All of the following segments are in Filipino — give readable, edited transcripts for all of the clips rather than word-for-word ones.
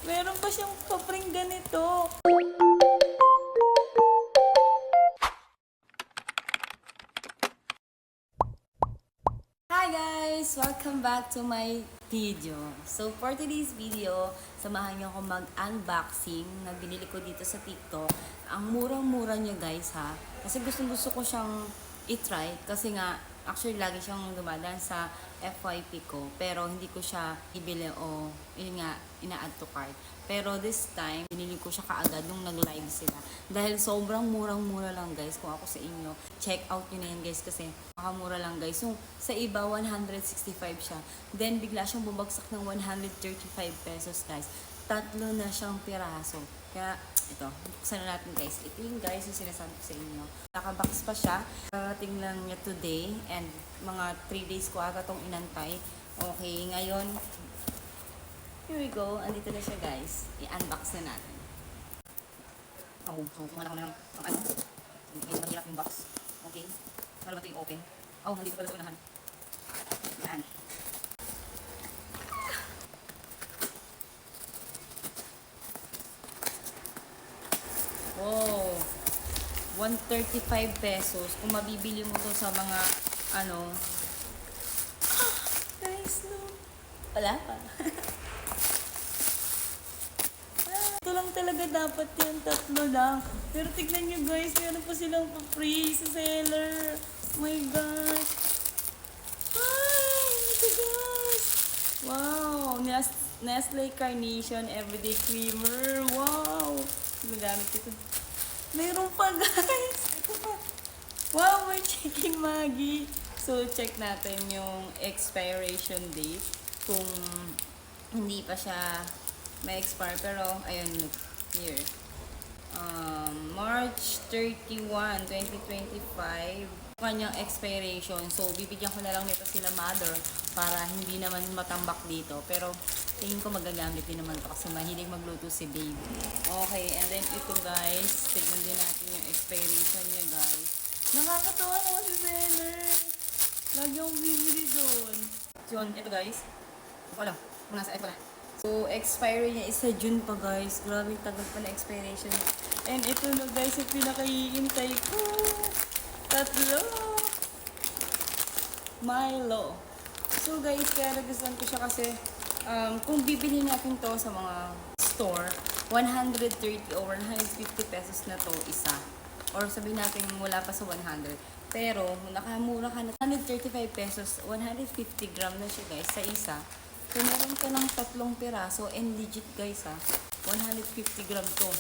Meron pa siyang papring ganito. Hi guys! Welcome back to my video. So for today's video, samahan niyo ako mag-unboxing na binili ko dito sa TikTok. Ang murang-mura niya guys ha. Kasi gustong-gusto ko siyang i-try kasi nga actually lagi siyang dumadaan sa FYP ko pero hindi ko siya ibili o yun nga ina-add to cart. Pero this time, binili ko siya kaagad nung nag-live sila. Dahil sobrang murang-mura lang guys kung ako sa inyo. Check out nyo na yan guys kasi makamura lang guys. So sa iba 165 siya. Then bigla siyang bumagsak ng 135 pesos guys. Tatlo na siyang piraso. Kaya ito, buksan na natin guys. Ito yung guys yung sinasabi ko sa inyo. Nakabox pa siya. Parating lang niya today and mga 3 days ko ata itong inantay. Okay, ngayon, here we go. Andito na siya guys. I-unbox na natin. Oh, so kung ano ano. Medyo mahirap yung box. Okay. Para ba ito yung open? Oh, nandito pala ito unahan. Yan. Wow. 135 pesos. Kung mabibili mo to sa mga ano. Nice no. Wala pa. Ito lang talaga dapat yan. Tatlo lang. Pero tignan nyo guys. Meron pa silang pa-free sa seller. Oh my gosh. Ay! Oh my gosh. Wow. Nestle Carnation Everyday Creamer. Wow. Magamit ito. Meron pa guys. Ito pa. Wow, may chicken Maggi. So, check natin yung expiration date. Kung hindi pa siya may expire. Pero, ayun, here. March 31, 2025. Kanyang expiration. So, bibigyan ko na lang nito sila mother para hindi naman matambak dito. Pero, tingin ko magagamit din naman ito kasi mahilig magluto si baby. Okay, and then ito guys, tignan din natin yung expiration niya guys. Nakakatawa naman si seller. Lagi akong bibili doon. Yun, ito guys. Wala, kung nasa pala. So, expiry niya is sa June pa guys. Grabe, tagal pa na expiration niya. And ito na guys, yung pinakaiintay ko. Tatlo. Milo. So guys, kaya nagustuhan ko siya kasi kung bibili natin to sa mga store, 130 or 150 pesos na to isa. Or sabihin natin wala pa sa 100. Pero, nakamura ka na 135 pesos, 150 gram na siya guys sa isa. So, meron ka ng tatlong piraso and legit guys ha. 150 gram to.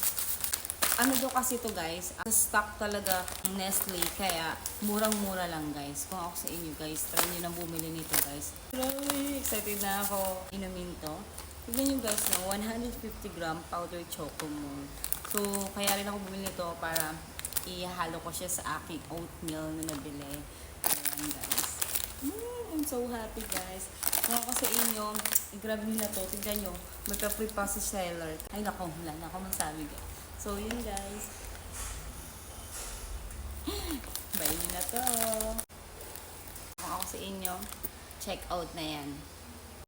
Ano do kasi to guys, stock talaga ng Nestle kaya murang-mura lang guys. Kung ako sa inyo guys, try nyo nang bumili nito guys. Grabe, excited na ako inumin to. Tignan nyo guys na 150 gram powder choco malt. So, kaya rin ako bumili nito para ihalo ko siya sa aking oatmeal na nabili. Ayan guys. I'm so happy guys. Kung ako sa inyo, i-grab nyo na to. Tignan nyo, magka-free pa sa seller. Ay nako, wala na ako masabi guys. So, yun guys. Buy nyo na to. Kung ako sa inyo, check out na yan.